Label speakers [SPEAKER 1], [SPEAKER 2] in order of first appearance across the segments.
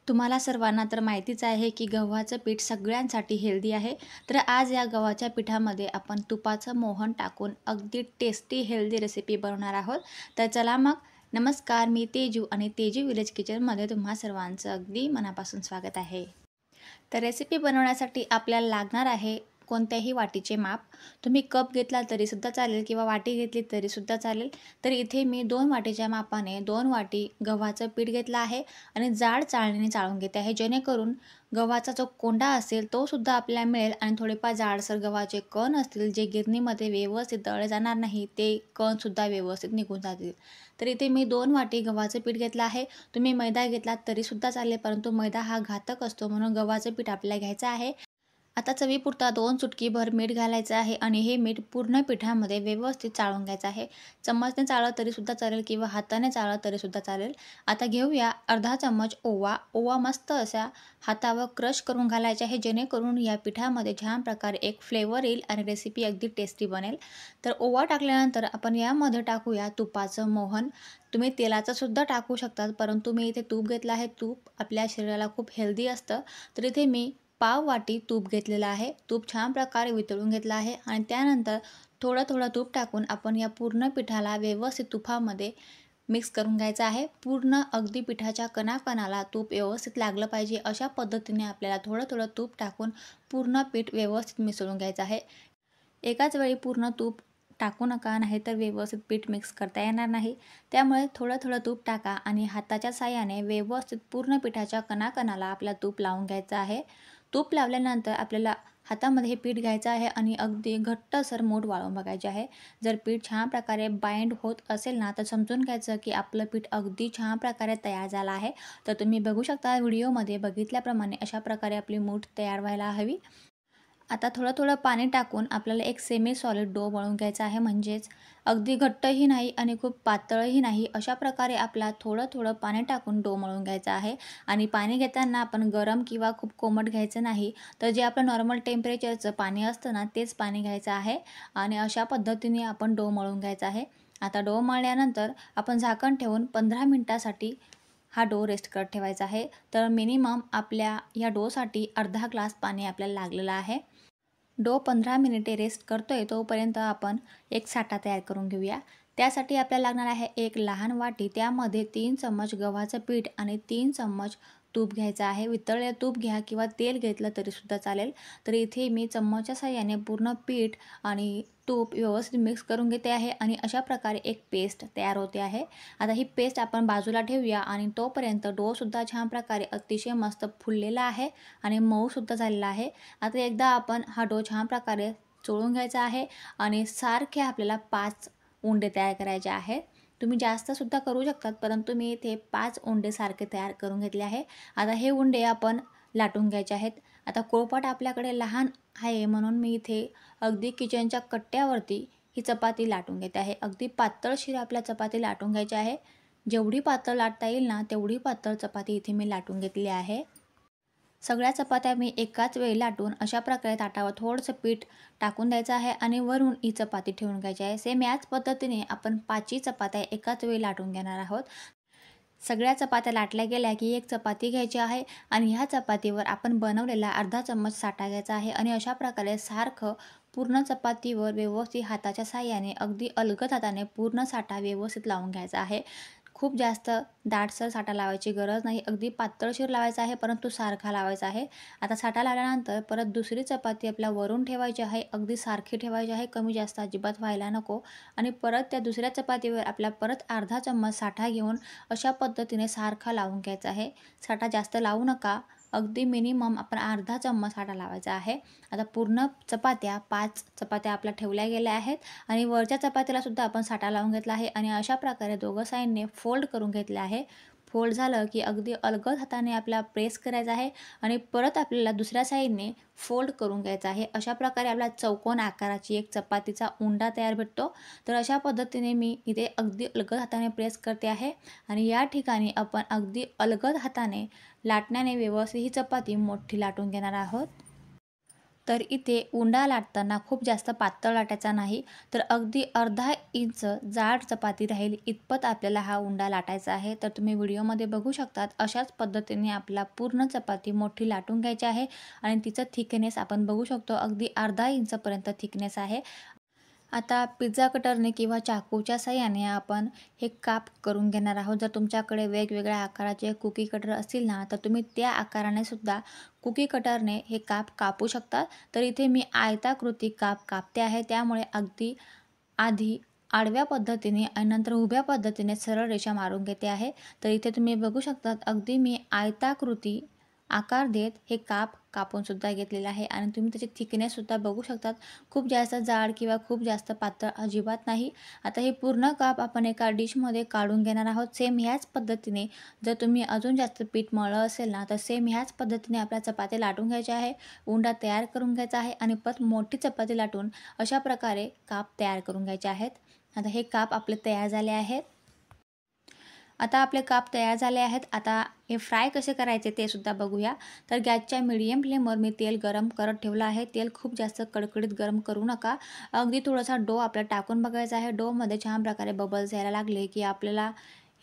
[SPEAKER 1] तुम्हाला सर्वांना तर माहितीच आहे की गव्हाचं पीठ सगळ्यांसाठी हेल्दी आहे. तर आज या गव्हाच्या पिठामध्ये आपण तुपाचं मोहन टाकून अगदी टेस्टी हेल्दी रेसिपी बनवणार आहोत. तर चला मग, नमस्कार, मी तेजू आणि तेजू विलेज किचनमध्ये तुम्हा सर्वांचं अगदी मनापासून स्वागत आहे. तर रेसिपी बनवण्यासाठी आपल्याला लागणार आहे कोणत्याही वाटीचे माप. तुम्ही कप घेतला तरीसुद्धा चालेल किंवा वाटी घेतली तरीसुद्धा चालेल. तर इथे मी 2 वाटीच्या मापाने 2 वाटी गव्हाचं पीठ घेतलं आहे आणि जाड चाळणीने चाळून घेते आहे, जेणेकरून गव्हाचा जो कोंडा असेल तो सुद्धा आपल्याला मिळेल आणि थोडेफार जाडसर गव्हाचे कण असतील जे गिरणीमध्ये व्यवस्थित दळले जाणार नाही, ते कणसुद्धा व्यवस्थित निघून जातील. तर इथे मी 2 वाटी गव्हाचं पीठ घेतलं आहे. तुम्ही मैदा घेतलात तरीसुद्धा चालेल, परंतु मैदा हा घातक असतो, म्हणून गव्हाचं पीठ आपल्याला घ्यायचं आहे. आता चवीपुरता 2 चुटकीभर मीठ घालायचं आहे आणि हे मीठ पूर्ण पिठामध्ये व्यवस्थित चाळून घ्यायचं आहे. चम्मचने चाळलं तरीसुद्धा चालेल किंवा हाताने चाळलं तरीसुद्धा चालेल. आता घेऊया अर्धा चम्मच ओवा. ओवा मस्त असा हातावर क्रश करून घालायचा आहे, जेणेकरून या पिठामध्ये छान प्रकारे एक फ्लेवर येईल आणि रेसिपी अगदी टेस्टी बनेल. तर ओवा टाकल्यानंतर आपण यामध्ये टाकूया तुपाचं मोहन. तुम्ही तेलाचं सुद्धा टाकू शकतात, परंतु मी इथे तूप घेतलं आहे. तूप आपल्या शरीराला खूप हेल्दी असतं. तर इथे मी पाव वाटी तूप घेतलेलं आहे. तूप छान प्रकारे वितळून घेतलं आहे आणि त्यानंतर थोडं थोडं तूप टाकून आपण या पूर्ण पिठाला व्यवस्थित तुपामध्ये मिक्स करून घ्यायचं आहे. पूर्ण अगदी पिठाच्या कणाकणाला तूप व्यवस्थित लागलं पाहिजे, अशा पद्धतीने आपल्याला थोडं थोडं तूप टाकून पूर्ण पीठ व्यवस्थित मिसळून घ्यायचं आहे. एकाच वेळी पूर्ण तूप टाकू नका, नाही तर व्यवस्थित पीठ मिक्स करता येणार नाही. त्यामुळे थोडं थोडं तूप टाका आणि हाताच्या साहाय्याने व्यवस्थित पूर्ण पिठाच्या कणाकणाला आपला तूप लावून घ्यायचं आहे. तूप लावल्यानंतर आपल्याला हातामध्ये हे पीठ घ्यायचं आहे आणि अगदी घट्टसर मूठ वाळून बघायचे आहे. जर पीठ छान प्रकारे बाइंड होत असेल ना, तर समजून घ्यायचं की आपलं पीठ अगदी छान प्रकारे तयार झालं आहे. तर तुम्ही बघू शकता व्हिडिओमध्ये बघितल्याप्रमाणे अशा प्रकारे आपली मूठ तयार व्हायला हवी. आता थोडं थोडं पाणी टाकून आपल्याला एक सेमी सॉलिड डो मळून घ्यायचा आहे, म्हणजेच अगदी घट्टही नाही आणि खूप पातळही नाही, अशा प्रकारे आपला थोडं थोडं पाणी टाकून डो मळून घ्यायचा आहे. आणि पाणी घेताना आपण गरम किंवा खूप कोमट घ्यायचं नाही, तर जे आपलं नॉर्मल टेम्परेचरचं पाणी असतं ना, तेच पाणी घ्यायचं आहे आणि अशा पद्धतीने आपण डो मळून घ्यायचा आहे. आता डो मळल्यानंतर आपण झाकण ठेवून 15 मिनिटासाठी हा डो रेस्ट करत ठेवायचा आहे. तर मिनिमम आपल्या या डोसाठी अर्धा ग्लास पाणी आपल्याला लागलेलं आहे. डो 15 मिनिटे रेस्ट करतोय तोपर्यंत आपण एक साठा तयार करून घेऊया. त्यासाठी आपल्याला लागणार आहे एक लहान वाटी, त्यामध्ये 3 चम्मच गव्हाचं पीठ आणि 3 चम्मच तूप घ्यायचं आहे. वितळलेलं तूप घ्या किंवा तेल घेतलं तरीसुद्धा चालेल. तर इथे मी चम्मचच्या साहाय्याने पूर्ण पीठ आणि तूप व्यवस्थित मिक्स करून घेते आहे आणि अशा प्रकारे एक पेस्ट तयार होते आहे. आता ही पेस्ट आपण बाजूला ठेवूया आणि तोपर्यंत डोसुद्धा छान प्रकारे अतिशय मस्त फुललेला आहे आणि मऊसुद्धा झालेला आहे. आता एकदा आपण हा डो छान प्रकारे चोळून घ्यायचा आहे आणि सारखे आपल्याला 5 उंडे तयार करायचे आहेत. तुम्ही जास्तसुद्धा करू शकतात, परंतु मी इथे 5 उंडे सारखे तयार करून घेतले आहे. आता हे उंडे आपण लाटून घ्यायचे आहेत. आता पोळपाट आपल्याकडे लहान आहे, म्हणून मी इथे अगदी किचनच्या कट्ट्यावरती ही चपाती लाटून घेते आहे. अगदी पातळशीर आपल्या चपाती लाटून घ्यायची आहे. जेवढी पातळ लाटता येईल ना, तेवढी पातळ चपाती इथे मी लाटून घेतली आहे. सगळ्या चपात्या मी एकाच वेळी लाटून अशा प्रकारे ताटावर थोडंसं पीठ टाकून द्यायचं आहे आणि वरून ही चपाती ठेवून घ्यायची आहे. सेम याच पद्धतीने आपण 5ही चपात्या एकाच वेळी लाटून घेणार आहोत. सगळ्या चपात्या लाटल्या गेल्या की एक चपाती घ्यायची आहे आणि ह्या चपातीवर आपण बनवलेला अर्धा चम्मच साठा घ्यायचा आहे आणि अशा प्रकारे सारखं पूर्ण चपातीवर व्यवस्थित हाताच्या साहाय्याने अगदी अलगद हाताने पूर्ण साठा व्यवस्थित लावून घ्यायचा आहे. खूप जास्त दाटसर साठा लावायची गरज नाही, अगदी पातळशीर लावायचा आहे, परंतु सारखा लावायचा आहे. आता साठा लावल्यानंतर परत दुसरी चपाती आपल्या वरून ठेवायची आहे, अगदी सारखी ठेवायची आहे, कमी जास्त अजिबात व्हायला नको. आणि परत त्या दुसऱ्या चपातीवर आपल्या परत अर्धा चम्मच साठा घेऊन अशा पद्धतीने सारखा लावून घ्यायचा आहे. साठा जास्त लावू नका, अगदी मिनिमम आपण अर्धा चम्मच साठा लावायचा आहे. आता पूर्ण चपात्या 5 चपात्या आपल्या ठेवल्या गेल्या आहेत आणि वरच्या चपातीला सुद्धा आपण साठा लावून घेतला आहे आणि अशा प्रकारे दोघं साईडने फोल्ड करून घेतले आहे. फोल्ड झालं की अगदी अलगद हाताने आपल्याला प्रेस करायचं आहे आणि परत आपल्याला दुसऱ्या साईडने फोल्ड करून घ्यायचं आहे. अशा प्रकारे आपल्याला चौकोन आकाराची एक चपातीचा उंडा तयार भेटतो. तर अशा पद्धतीने मी इथे अगदी अलगद हाताने प्रेस करते आहे आणि या ठिकाणी आपण अगदी अलगद हाताने लाटण्याने व्यवस्थित ही चपाती मोठी लाटून घेणार आहोत. तर इथे उंडा लाटताना खूप जास्त पातळ लाटायचा नाही, तर अगदी अर्धा इंच जाड चपाती राहील इतपत आपल्याला हा उंडा लाटायचा आहे. तर तुम्ही व्हिडिओमध्ये बघू शकतात अशाच पद्धतीने आपला पूर्ण चपाती मोठी लाटून घ्यायची आहे आणि तिचं थिकनेस आपण बघू शकतो अगदी अर्धा इंचपर्यंत थिकनेस आहे. आता पिझ्झा कटरने किंवा चाकूच्या साहाय्याने आपण हे काप करून घेणार आहोत. जर तुमच्याकडे वेगवेगळ्या आकाराचे कुकी कटर असतील ना, तर तुम्ही त्या आकाराने सुद्धा कुकी कटरने हे काप कापू शकता. तर इथे मी आयताकृती काप कापते आहे, त्यामुळे अगदी आधी आडव्या पद्धतीने आणि नंतर उभ्या पद्धतीने सरळ रेषा मारून घेते आहे. तर इथे तुम्ही बघू शकतात अगदी मी आयताकृती आकार देत हे काप कापून सुद्धा घेतलेलं आहे आणि तुम्ही त्याची थिकनेस सुद्धा बघू शकतात. खूप जास्त जाड किंवा खूप जास्त पातळ अजिबात नाही. आता हे पूर्ण काप आपण एका डिशमध्ये काढून घेणार आहोत. सेम ह्याच पद्धतीने जर तुम्ही अजून जास्त पीठ मळलं असेल ना, तर सेम ह्याच पद्धतीने आपल्या चपात्या लाटून घ्यायच्या आहे. उंडा तयार करून घ्यायचा आहे आणि परत मोठी चपाती लाटून अशा प्रकारे काप तयार करून घ्यायचे आहेत. आता हे काप आपले तयार झाले आहेत. आता आपले काप तयार झाले आहेत. आता हे फ्राय कसे करायचे ते सुद्धा बघूया. तर गॅसच्या मीडियम फ्लेमवर मी तेल गरम करत ठेवलं आहे. तेल खूप जास्त कडकडीत गरम करू नका. अगदी थोडासा डो आपल्याला टाकून बघायचा आहे. डोमध्ये छान प्रकारे बबल्स यायला लागले की आपल्याला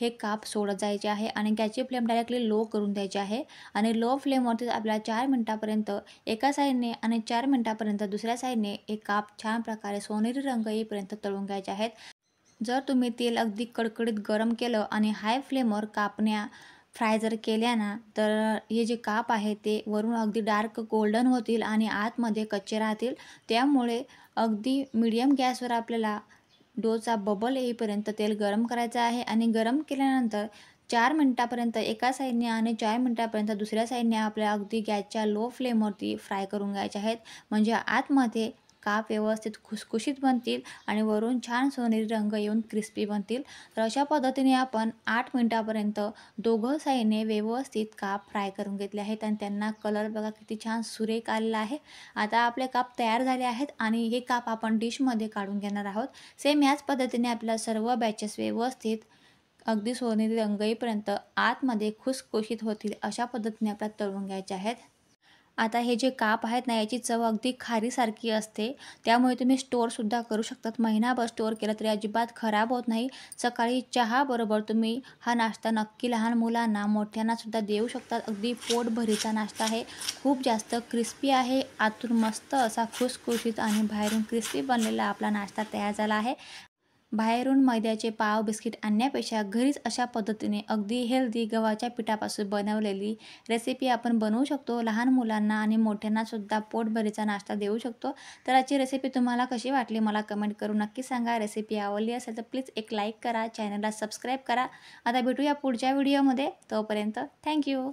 [SPEAKER 1] हे काप सोडत जायचे आहे आणि गॅसची फ्लेम डायरेक्टली लो करून द्यायची आहे आणि लो फ्लेमवरतीच आपल्याला 4 मिनिटापर्यंत एका साईडने आणि 4 मिनिटापर्यंत दुसऱ्या साईडने हे काप छान प्रकारे सोनेरी रंग येईपर्यंत तळून घ्यायचे आहेत. जर तुम्ही तेल अगदी कडकडीत गरम केलं आणि हाय फ्लेमवर कापण्या फ्राय जर केल्या ना, तर हे जे काप आहे ते वरून अगदी डार्क गोल्डन होतील आणि आतमध्ये कच्चे राहतील. त्यामुळे अगदी मीडियम गॅसवर आपल्याला डोचा बबल येईपर्यंत तेल गरम करायचं आहे आणि गरम केल्यानंतर 4 मिनिटापर्यंत एका साईडने आणि 4 मिनिटापर्यंत दुसऱ्या साईडने आपल्याला अगदी गॅसच्या लो फ्लेमवरती फ्राय करून घ्यायचे आहेत. म्हणजे आतमध्ये काप व्यवस्थित खुसखुशीत बनतील आणि वरून छान सोनेरी रंग येऊन क्रिस्पी बनतील. तर अशा पद्धतीने आपण 8 मिनिटापर्यंत दोघं साईडने व्यवस्थित काप फ्राय करून घेतले आहेत आणि त्यांना कलर बघा किती छान सुरेख आलेला आहे. आता आपले काप तयार झाले आहेत आणि हे काप आपण डिशमध्ये काढून घेणार आहोत. सेम याच पद्धतीने आपल्याला सर्व बॅचेस व्यवस्थित अगदी सोनेरी रंग येईपर्यंत आतमध्ये खुसखुशीत होतील अशा पद्धतीने आपल्याला तळून घ्यायचे आहेत. आता हे जे काप आहेत ना, याची चव अगदी खारीसारखी असते. त्यामुळे तुम्ही स्टोअरसुद्धा करू शकतात. महिनाभर स्टोअर केलं तरी अजिबात खराब होत नाही. सकाळी चहाबरोबर तुम्ही हा नाश्ता नक्की लहान मुलांना, मोठ्यांनासुद्धा देऊ शकतात. अगदी पोटभरीचा नाश्ता आहे. खूप जास्त क्रिस्पी आहे. आतून मस्त असा खुसखुशीत आणि बाहेरून क्रिस्पी बनलेला आपला नाश्ता तयार झाला आहे. बाहेरून मैद्याचे पाव बिस्किट आणण्यापेक्षा घरीच अशा पद्धतीने अगदी हेल्दी गव्हाच्या पिठापासून बनवलेली रेसिपी आपण बनवू शकतो. लहान मुलांना आणि मोठ्यांनासुद्धा पोटभरीचा नाश्ता देऊ शकतो. तर आजची रेसिपी तुम्हाला कशी वाटली मला कमेंट करून नक्की सांगा. रेसिपी आवडली असेल तर प्लीज एक लाईक करा, चॅनलला सबस्क्राईब करा. आता भेटूया पुढच्या व्हिडिओमध्ये. तोपर्यंत थँक्यू.